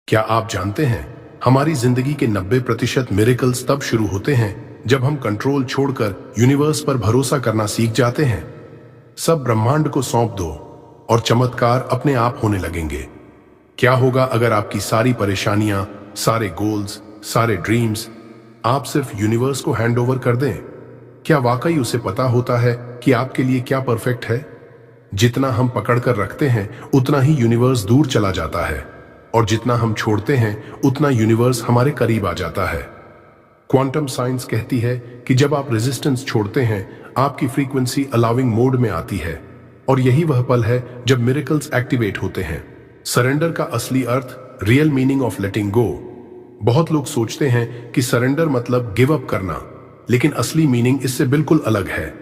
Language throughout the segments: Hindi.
क्या आप जानते हैं, हमारी जिंदगी के 90% मिरेकल्स तब शुरू होते हैं जब हम कंट्रोल छोड़कर यूनिवर्स पर भरोसा करना सीख जाते हैं। सब ब्रह्मांड को सौंप दो और चमत्कार अपने आप होने लगेंगे। क्या होगा अगर आपकी सारी परेशानियां, सारे गोल्स, सारे ड्रीम्स आप सिर्फ यूनिवर्स को हैंड ओवर कर दें? क्या वाकई उसे पता होता है कि आपके लिए क्या परफेक्ट है? जितना हम पकड़ कर रखते हैं उतना ही यूनिवर्स दूर चला जाता है, और जितना हम छोड़ते हैं उतना यूनिवर्स हमारे करीब आ जाता है। क्वांटम साइंस कहती है कि जब आप रेजिस्टेंस छोड़ते हैं, आपकी फ्रीक्वेंसी अलाउइंग मोड में आती है, और यही वह पल है जब मिरेकल्स एक्टिवेट होते हैं। सरेंडर का असली अर्थ, रियल मीनिंग ऑफ लेटिंग गो। बहुत लोग सोचते हैं कि सरेंडर मतलब गिव अप करना, लेकिन असली मीनिंग इससे बिल्कुल अलग है।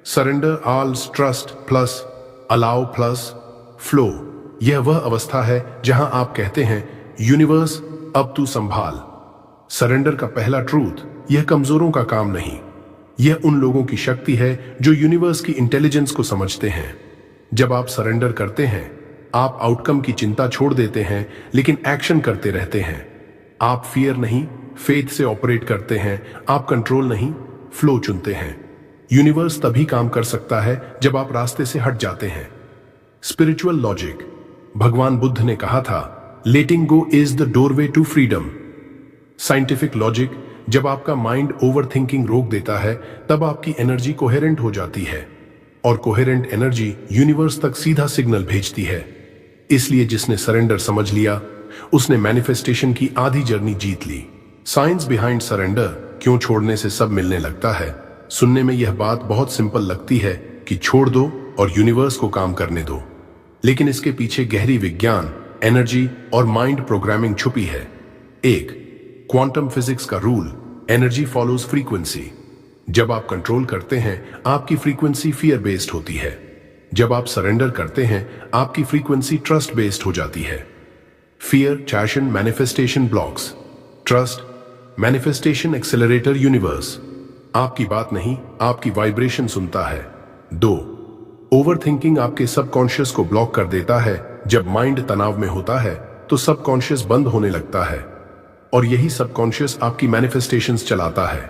Surrender equals trust plus allow plus flow. यह वह अवस्था है जहां आप कहते हैं, यूनिवर्स अब तू संभाल। सरेंडर का पहला ट्रूथ, यह कमजोरों का काम नहीं, यह उन लोगों की शक्ति है जो यूनिवर्स की इंटेलिजेंस को समझते हैं। जब आप सरेंडर करते हैं, आप आउटकम की चिंता छोड़ देते हैं, लेकिन एक्शन करते रहते हैं। आप फियर नहीं, फेथ से ऑपरेट करते हैं। आप कंट्रोल नहीं, फ्लो चुनते हैं। यूनिवर्स तभी काम कर सकता है जब आप रास्ते से हट जाते हैं। स्पिरिचुअल लॉजिक, भगवान बुद्ध ने कहा था, letting go is the doorway to freedom. Scientific logic, जब आपका माइंड ओवर थिंकिंग रोक देता है, तब आपकी एनर्जी कोहेरेंट हो जाती है, और कोहेरेंट एनर्जी यूनिवर्स तक सीधा सिग्नल भेजती है। इसलिए जिसने सरेंडर समझ लिया, उसने मैनिफेस्टेशन की आधी जर्नी जीत ली। साइंस बिहाइंड सरेंडर, क्यों छोड़ने से सब मिलने लगता है। सुनने में यह बात बहुत सिंपल लगती है कि छोड़ दो और यूनिवर्स को काम करने दो, लेकिन इसके पीछे गहरी विज्ञान, एनर्जी और माइंड प्रोग्रामिंग छुपी है। एक, क्वांटम फिजिक्स का रूल, एनर्जी फॉलोज फ्रीक्वेंसी। जब आप कंट्रोल करते हैं, आपकी फ्रीक्वेंसी फियर बेस्ड होती है। जब आप सरेंडर करते हैं, आपकी फ्रीक्वेंसी ट्रस्ट बेस्ड हो जाती है। Fear passion manifestation blocks, trust manifestation accelerator universe. आपकी बात नहीं, आपकी वाइब्रेशन सुनता है। दो, ओवर थिंकिंग आपके सबकॉन्शियस को ब्लॉक कर देता है। जब माइंड तनाव में होता है तो सबकॉन्शियस बंद होने लगता है, और यही सबकॉन्शियस आपकी मैनिफेस्टेशंस चलाता है।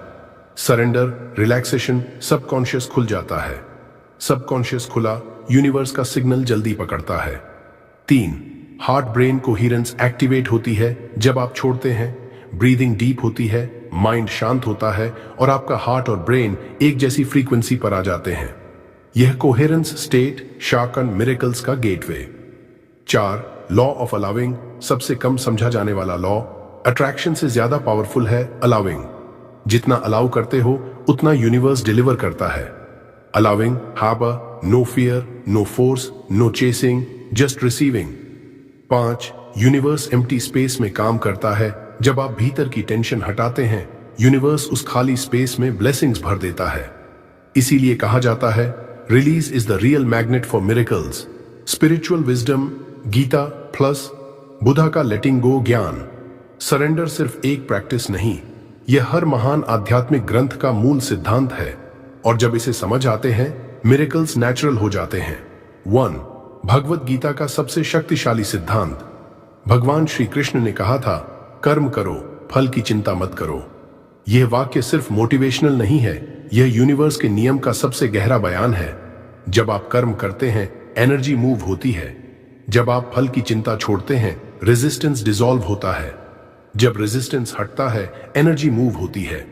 सरेंडर, रिलैक्सेशन, सबकॉन्शियस खुल जाता है। सबकॉन्शियस खुला, यूनिवर्स का सिग्नल जल्दी पकड़ता है। तीन, हार्ट ब्रेन कोहेरेंस एक्टिवेट होती है जब आप छोड़ते हैं। ब्रीदिंग डीप होती है, माइंड शांत होता है, और आपका हार्ट और ब्रेन एक जैसी फ्रीक्वेंसी पर आ जाते हैं। यह कोहेरेंस स्टेट शाकन मिरेकल्स का गेटवे। चार, लॉ ऑफ अलाउइंग, सबसे कम समझा जाने वाला लॉ, अट्रैक्शन से ज्यादा पावरफुल है अलाउइंग। जितना अलाउ करते हो उतना यूनिवर्स डिलीवर करता है। Allowing, harbour, no fear, no force, no chasing, just receiving. पांच, यूनिवर्स एम्प्टी स्पेस में काम करता है। जब आप भीतर की टेंशन हटाते हैं, यूनिवर्स उस खाली स्पेस में ब्लेसिंग्स भर देता है। इसीलिए कहा जाता है, release is the real magnet for miracles. Spiritual wisdom, Gita plus Buddha का लेटिंग गो ज्ञान। सरेंडर सिर्फ एक प्रैक्टिस नहीं, यह हर महान आध्यात्मिक ग्रंथ का मूल सिद्धांत है, और जब इसे समझ आते हैं, मिरेकल्स नेचुरल हो जाते हैं। वन, भगवत गीता का सबसे शक्तिशाली सिद्धांत। भगवान श्री कृष्ण ने कहा था, कर्म करो, फल की चिंता मत करो। यह वाक्य सिर्फ मोटिवेशनल नहीं है, यह यूनिवर्स के नियम का सबसे गहरा बयान है। जब आप कर्म करते हैं, एनर्जी मूव होती है। जब आप फल की चिंता छोड़ते हैं, रेजिस्टेंस डिसॉल्व होता है। जब रेजिस्टेंस हटता है, एनर्जी मूव होती है।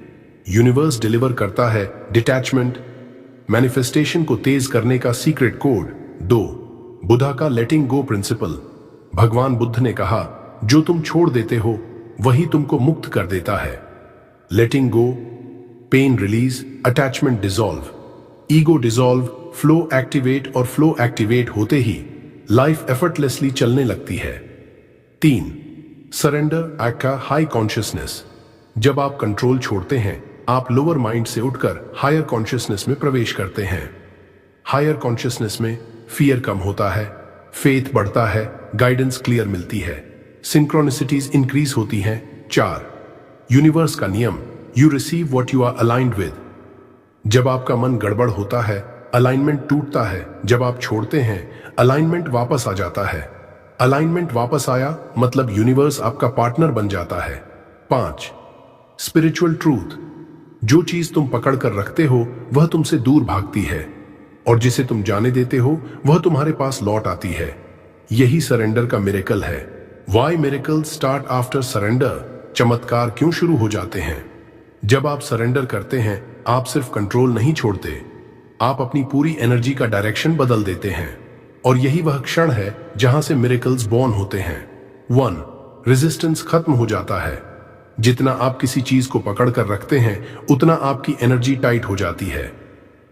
यूनिवर्स डिलीवर करता है डिटैचमेंट। मैनिफेस्टेशन को तेज करने का सीक्रेट कोड। दो, बुद्धा का लेटिंग गो प्रिंसिपल। भगवान बुद्ध ने कहा, जो तुम छोड़ देते हो वही तुमको मुक्त कर देता है। Letting go, pain release, attachment dissolve, ego dissolve, flow activate, और फ्लो एक्टिवेट होते ही लाइफ एफर्टलेसली चलने लगती है। तीन, सरेंडर आपका हाई कॉन्शियसनेस। जब आप कंट्रोल छोड़ते हैं, आप लोअर माइंड से उठकर हायर कॉन्शियसनेस में प्रवेश करते हैं। हायर कॉन्शियसनेस में फियर कम होता है, फेथ बढ़ता है, गाइडेंस क्लियर मिलती है, सिंक्रोनिसिटीज इंक्रीज होती हैं। चार, यूनिवर्स का नियम, you receive what you are aligned with. जब आपका मन गड़बड़ होता है, अलाइनमेंट टूटता है। जब आप छोड़ते हैं, अलाइनमेंट वापस आ जाता है। अलाइनमेंट वापस आया मतलब यूनिवर्स आपका पार्टनर बन जाता है। 5 स्पिरिचुअल ट्रूथ, जो चीज तुम पकड़ कर रखते हो वह तुमसे दूर भागती है और जिसे तुम जाने देते हो वह तुम्हारे पास लौट आती है। यही सरेंडर का मिरेकल है। Why miracle start after surrender, चमत्कार क्यों शुरू हो जाते हैं? जब आप सरेंडर करते हैं आप सिर्फ कंट्रोल नहीं छोड़ते, आप अपनी पूरी एनर्जी का डायरेक्शन बदल देते हैं और यही वह क्षण है जहां से मिरेकल्स बॉर्न होते हैं। 1 रेजिस्टेंस खत्म हो जाता है। जितना आप किसी चीज को पकड़ कर रखते हैं उतना आपकी एनर्जी टाइट हो जाती है।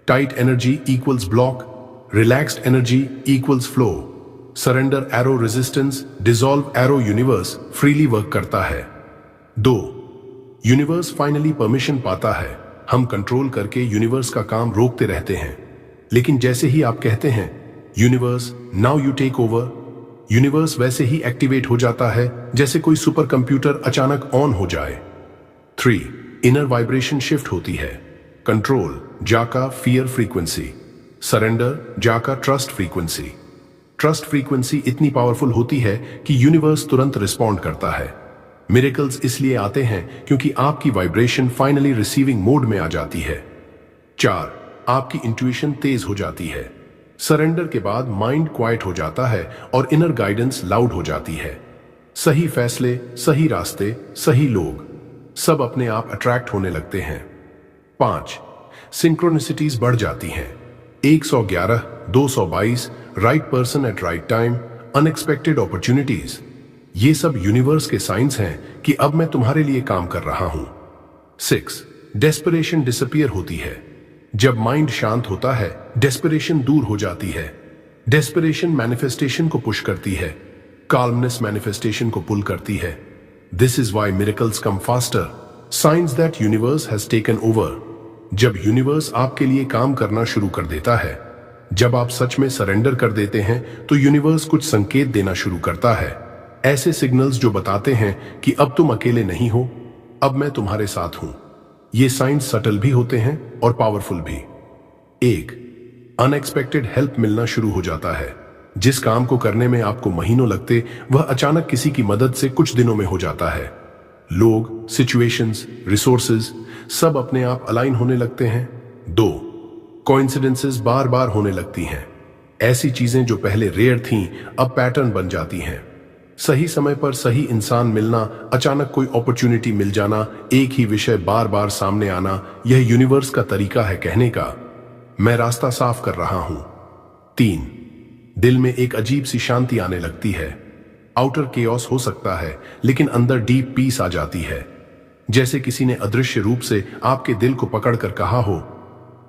Tight energy equals block, relaxed energy equals flow. Surrender arrow resistance, dissolve arrow universe freely work करता है। 2 यूनिवर्स फाइनली परमिशन पाता है। हम कंट्रोल करके यूनिवर्स का काम रोकते रहते हैं, लेकिन जैसे ही आप कहते हैं universe now you take over, universe वैसे ही एक्टिवेट हो जाता है जैसे कोई सुपर कंप्यूटर अचानक ऑन हो जाए। 3 इनर वाइब्रेशन शिफ्ट होती है। कंट्रोल जाका फियर फ्रीक्वेंसी, सरेंडर जाका ट्रस्ट फ्रीक्वेंसी। ट्रस्ट फ्रीक्वेंसी इतनी पावरफुल होती है कि यूनिवर्स तुरंत रिस्पॉन्ड करता है। मिरेकल्स इसलिए आते हैं क्योंकि आपकी वाइब्रेशन फाइनली रिसीविंग मोड में आ जाती है। 4 आपकी इंट्यूशन तेज हो जाती है। सरेंडर के बाद माइंड क्वाइट हो जाता है और इनर गाइडेंस लाउड हो जाती है। सही फैसले, सही रास्ते, सही लोग, सब अपने आप अट्रैक्ट होने लगते हैं। 5 सिंक्रोनिसिटीज बढ़ जाती हैं। 111, 222, right person at right time, unexpected opportunities, ये सब यूनिवर्स के साइंस हैं कि अब मैं तुम्हारे लिए काम कर रहा हूं। 6 डेस्परेशन डिसअपीयर होती है। जब माइंड शांत होता है डेस्परेशन दूर हो जाती है। डेस्परेशन मैनिफेस्टेशन को पुश करती है, काल्मनेस मैनिफेस्टेशन को पुल करती है। This is why miracles come faster, science that universe has taken over. जब यूनिवर्स आपके लिए काम करना शुरू कर देता है, जब आप सच में सरेंडर कर देते हैं तो यूनिवर्स कुछ संकेत देना शुरू करता है, ऐसे सिग्नल्स जो बताते हैं कि अब तुम अकेले नहीं हो, अब मैं तुम्हारे साथ हूं। ये साइंस सटल भी होते हैं और पावरफुल भी। 1 अनएक्सपेक्टेड हेल्प मिलना शुरू हो जाता है। जिस काम को करने में आपको महीनों लगते वह अचानक किसी की मदद से कुछ दिनों में हो जाता है। लोग, सिचुएशंस, रिसोर्सेज सब अपने आप अलाइन होने लगते हैं। 2 कोइंसिडेंसेस बार बार होने लगती हैं। ऐसी चीजें जो पहले रेयर थीं अब पैटर्न बन जाती हैं। सही समय पर सही इंसान मिलना, अचानक कोई अपॉर्चुनिटी मिल जाना, एक ही विषय बार बार सामने आना, यह यूनिवर्स का तरीका है कहने का मैं रास्ता साफ कर रहा हूं। 3 दिल में एक अजीब सी शांति आने लगती है। आउटर केओस हो सकता है लेकिन अंदर डीप पीस आ जाती है, जैसे किसी ने अदृश्य रूप से आपके दिल को पकड़कर कहा हो,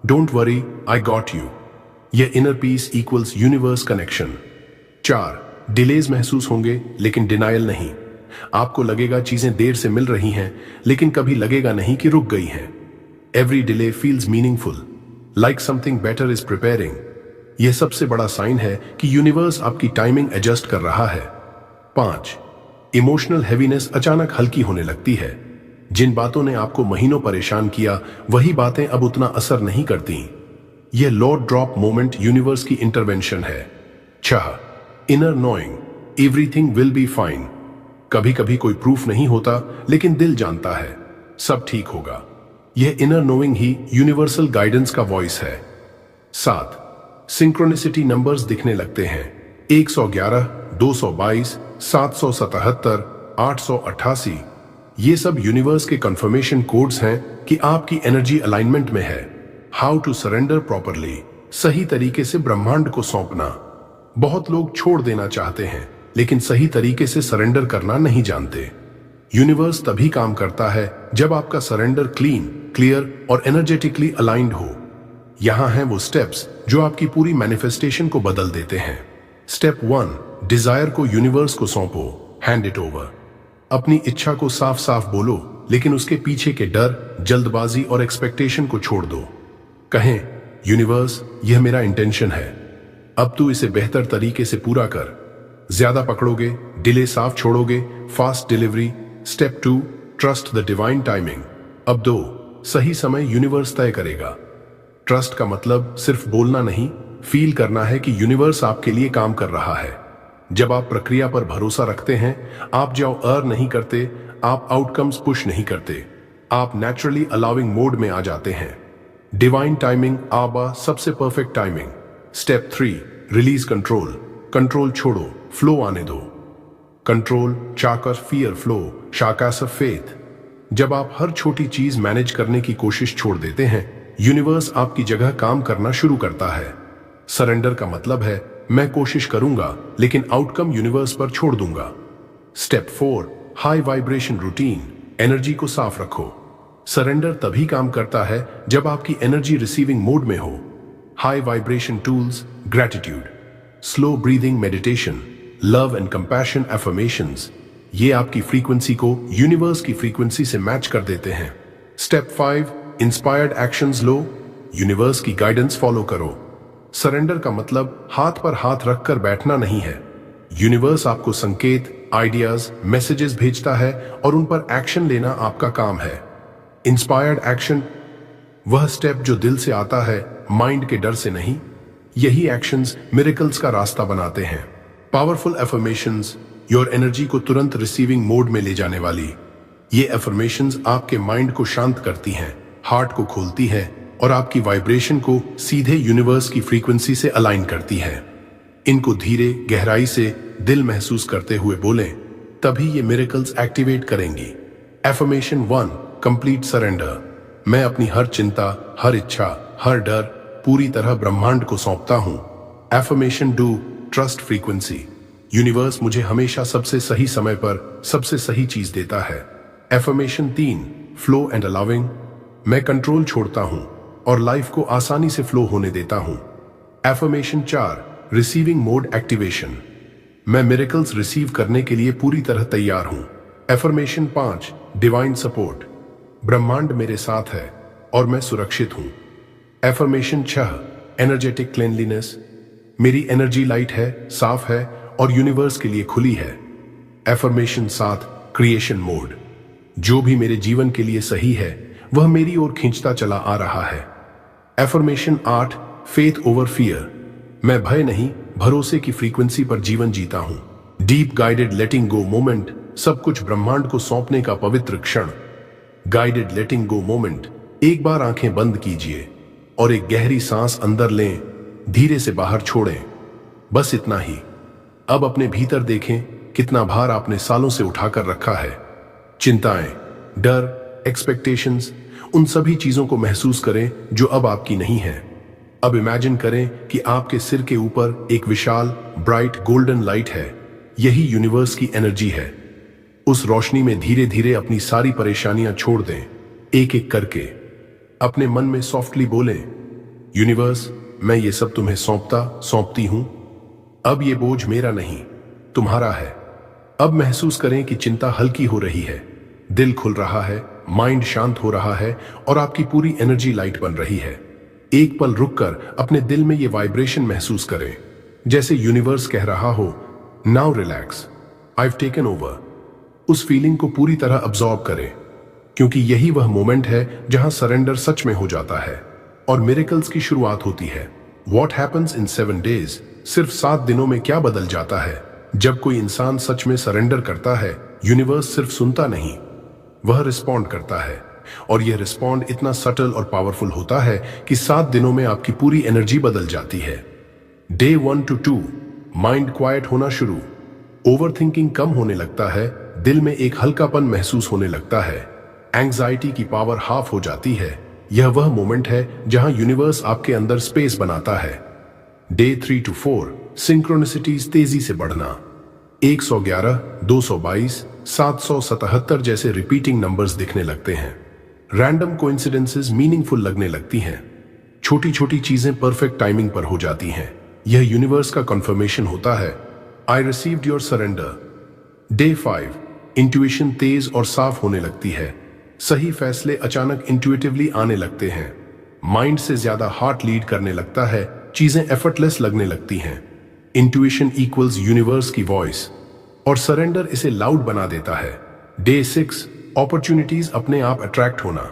don't worry I got you. यह inner peace equals universe connection. 4 delays महसूस होंगे लेकिन डिनायल नहीं। आपको लगेगा चीजें देर से मिल रही हैं लेकिन कभी लगेगा नहीं कि रुक गई हैं। Every delay feels meaningful, like something better is preparing. यह सबसे बड़ा साइन है कि यूनिवर्स आपकी टाइमिंग एडजस्ट कर रहा है। 5 इमोशनल हैवीनेस अचानक हल्की होने लगती है। जिन बातों ने आपको महीनों परेशान किया वही बातें अब उतना असर नहीं करती। यह लॉर्ड ड्रॉप मोमेंट यूनिवर्स की इंटरवेंशन है। 6 inner knowing, everything will be fine. कभी कभी कोई प्रूफ नहीं होता लेकिन दिल जानता है सब ठीक होगा। यह इनर नोइंग ही यूनिवर्सल गाइडेंस का वॉइस है। 7 सिंक्रोनिसिटी नंबर्स दिखने लगते हैं। 111, 222, 777, 888, ये सब यूनिवर्स के कंफर्मेशन कोड्स हैं कि आपकी एनर्जी अलाइनमेंट में है। हाउ टू सरेंडर प्रॉपरली, सही तरीके से ब्रह्मांड को सौंपना। बहुत लोग छोड़ देना चाहते हैं लेकिन सही तरीके से सरेंडर करना नहीं जानते। यूनिवर्स तभी काम करता है जब आपका सरेंडर क्लीन, क्लियर और एनर्जेटिकली अलाइंड हो। यहां हैं वो स्टेप्स जो आपकी पूरी मैनिफेस्टेशन को बदल देते हैं। स्टेप 1 डिजायर को यूनिवर्स को सौंपो, हैंड इट ओवर। अपनी इच्छा को साफ साफ बोलो लेकिन उसके पीछे के डर, जल्दबाजी और एक्सपेक्टेशन को छोड़ दो। कहें, यूनिवर्स यह मेरा इंटेंशन है, अब तू इसे बेहतर तरीके से पूरा कर। ज्यादा पकड़ोगे, डिले साफ छोड़ोगे, fast delivery. Step 2 trust the divine timing. अब 2 सही समय यूनिवर्स तय करेगा। ट्रस्ट का मतलब सिर्फ बोलना नहीं, फील करना है कि यूनिवर्स आपके लिए काम कर रहा है। जब आप प्रक्रिया पर भरोसा रखते हैं, आप जो अर्न नहीं करते, आप आउटकम्स पुश नहीं करते, आप नेचुरली अलाउिंग मोड में आ जाते हैं। डिवाइन टाइमिंग आबा सबसे perfect timing. Step 3, release control. Control छोड़ो, फ्लो आने दो। कंट्रोल चाकर फियर फ्लो, शाकास फेथ। जब आप हर छोटी चीज मैनेज करने की कोशिश छोड़ देते हैं, यूनिवर्स आपकी जगह काम करना शुरू करता है। सरेंडर का मतलब है मैं कोशिश करूंगा लेकिन आउटकम यूनिवर्स पर छोड़ दूंगा। Step 4, high vibration routine. Energy को साफ रखो। सरेंडर तभी काम करता है जब आपकी एनर्जी रिसीविंग मोड में हो। High vibration tools, gratitude, slow breathing meditation, love and compassion affirmations, ये आपकी फ्रीक्वेंसी को यूनिवर्स की फ्रीक्वेंसी से मैच कर देते हैं। स्टेप 5, इंस्पायर्ड एक्शंस लो। यूनिवर्स की गाइडेंस फॉलो करो। सरेंडर का मतलब हाथ पर हाथ रखकर बैठना नहीं है। यूनिवर्स आपको संकेत, आइडियाज, मैसेजेस भेजता है और उन पर एक्शन लेना आपका काम है। इंस्पायर्ड एक्शन वह स्टेप जो दिल से आता है, माइंड के डर से नहीं। यही एक्शंस मिरेकल्स का रास्ता बनाते हैं। पावरफुल एफर्मेशंस, योर एनर्जी को तुरंत रिसीविंग मोड में ले जाने वाली। ये एफर्मेशंस आपके माइंड को शांत करती हैं, हार्ट को खोलती हैं और आपकी वाइब्रेशन को सीधे यूनिवर्स की फ्रीक्वेंसी से अलाइन करती है। इनको धीरे गहराई से दिल महसूस करते हुए बोलें, तभी ये मिरेकल्स एक्टिवेट करेंगी। Affirmation 1, complete surrender. मैं अपनी हर चिंता, हर इच्छा, हर डर पूरी तरह ब्रह्मांड को सौंपता हूं। Affirmation 2, trust frequency. यूनिवर्स मुझे हमेशा सबसे सही समय पर सबसे सही चीज देता है। Affirmation 3, flow and allowing. मैं कंट्रोल छोड़ता हूं और लाइफ को आसानी से फ्लो होने देता हूं। Affirmation 4, receiving mode activation. मैं मिरेकल्स रिसीव करने के लिए पूरी तरह तैयार हूं। Affirmation 5, divine support. ब्रह्मांड मेरे साथ है और मैं सुरक्षित हूं। Affirmation 6, energetic cleanliness. मेरी एनर्जी लाइट है, साफ है और यूनिवर्स के लिए खुली है। Affirmation 7, creation mode. जो भी मेरे जीवन के लिए सही है वह मेरी ओर खींचता चला आ रहा है। Affirmation 8, faith over fear. मैं भय नहीं, भरोसे की फ्रीक्वेंसी पर जीवन जीता हूं। डीप गाइडेड लेटिंग गो मोमेंट। सब कुछ ब्रह्मांड को सौंपने का पवित्र क्षण। गाइडेड लेटिंग गो मोमेंट। एक बार आंखें बंद कीजिए और एक गहरी सांस अंदर लें, धीरे से बाहर छोड़ें। बस इतना ही। अब अपने भीतर देखें कितना भार आपने सालों से उठाकर रखा है। चिंताएं, डर, एक्सपेक्टेशंस, उन सभी चीजों को महसूस करें जो अब आपकी नहीं है। अब इमेजिन करें कि आपके सिर के ऊपर एक विशाल ब्राइट गोल्डन लाइट है। यही यूनिवर्स की एनर्जी है। उस रोशनी में धीरे धीरे अपनी सारी परेशानियां छोड़ दें, एक एक करके। अपने मन में सॉफ्टली बोलें, यूनिवर्स मैं ये सब तुम्हें सौंपती हूं। अब ये बोझ मेरा नहीं, तुम्हारा है। अब महसूस करें कि चिंता हल्की हो रही है, दिल खुल रहा है, माइंड शांत हो रहा है और आपकी पूरी एनर्जी लाइट बन रही है। एक पल रुककर अपने दिल में ये वाइब्रेशन महसूस करें, जैसे यूनिवर्स कह रहा हो, now relax, I have taken over. उस फीलिंग को पूरी तरह अब्सॉर्ब करें, क्योंकि यही वह मोमेंट है जहां सरेंडर सच में हो जाता है और मिरेकल्स की शुरुआत होती है। What happens in 7 days? सिर्फ 7 दिनों में क्या बदल जाता है? जब कोई इंसान सच में सरेंडर करता है, यूनिवर्स सिर्फ सुनता नहीं, वह रिस्पॉन्ड करता है। और यह रिस्पॉन्ड इतना सटल और पावरफुल होता है कि 7 दिनों में आपकी पूरी एनर्जी बदल जाती है। Day 1 to 2, माइंड क्वाइट होना शुरू। ओवर थिंकिंग कम होने लगता है, दिल में एक हल्कापन महसूस होने लगता है, एंग्जाइटी की पावर हाफ हो जाती है। यह वह मोमेंट है जहां यूनिवर्स आपके अंदर स्पेस बनाता है। Day 3 to 4, सिंक्रोनिसिटीज तेजी से बढ़ना। 111, 222, 777 जैसे रिपीटिंग नंबर्स दिखने लगते हैं। रैंडम कोइंसिडेंसेस मीनिंगफुल लगने लगती हैं। छोटी छोटी चीजें परफेक्ट टाइमिंग पर हो जाती हैं। यह यूनिवर्स का कंफर्मेशन होता है, I received your surrender. Day 5, intuition तेज और साफ होने लगती है। सही फैसले अचानक इंट्यूटिवली आने लगते हैं। माइंड से ज्यादा हार्ट लीड करने लगता है, चीजें एफर्टलेस लगने लगती हैं। इंट्यूशन इक्वल्स यूनिवर्स की वॉइस और सरेंडर इसे लाउड बना देता है। Day 6, अपॉर्चुनिटीज अपने आप अट्रैक्ट होना।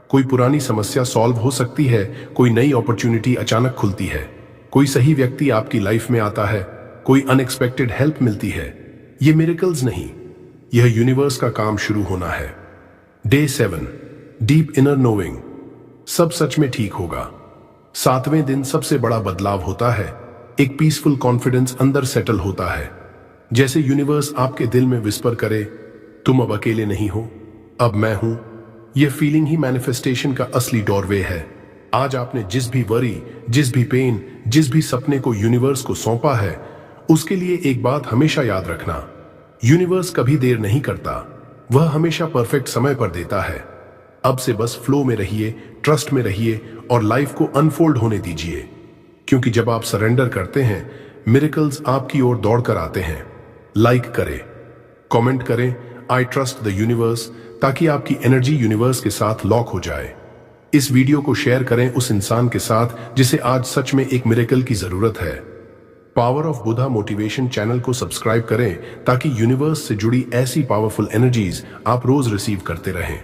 कोई पुरानी समस्या सॉल्व हो सकती है, कोई नई अपॉर्चुनिटी अचानक खुलती है, कोई सही व्यक्ति आपकी लाइफ में आता है, कोई अनएक्सपेक्टेड हेल्प मिलती है, ये मिरेकल्स नहीं, यह यूनिवर्स का काम शुरू होना है। डे 7, डीप इनर नोइंग, सब सच में ठीक होगा। 7वें दिन सबसे बड़ा बदलाव होता है, एक पीसफुल कॉन्फिडेंस अंदर सेटल होता है, जैसे यूनिवर्स आपके दिल में विस्पर करे, तुम अब अकेले नहीं हो, अब मैं हूं। यह फीलिंग ही मैनिफेस्टेशन का असली डोरवे है। आज आपने जिस भी वरी, जिस भी पेन, जिस भी सपने को यूनिवर्स को सौंपा है, उसके लिए एक बात हमेशा याद रखना, यूनिवर्स कभी देर नहीं करता, वह हमेशा परफेक्ट समय पर देता है। अब से बस फ्लो में रहिए, ट्रस्ट में रहिए और लाइफ को अनफोल्ड होने दीजिए, क्योंकि जब आप सरेंडर करते हैं, मिरेकल्स आपकी ओर दौड़कर आते हैं। लाइक करें, कमेंट करें, आई ट्रस्ट द यूनिवर्स, ताकि आपकी एनर्जी यूनिवर्स के साथ लॉक हो जाए। इस वीडियो को शेयर करें उस इंसान के साथ जिसे आज सच में एक मिरेकल की जरूरत है। Power of Buddha motivation channel को सब्सक्राइब करें ताकि यूनिवर्स से जुड़ी ऐसी पावरफुल एनर्जीज आप रोज रिसीव करते रहें।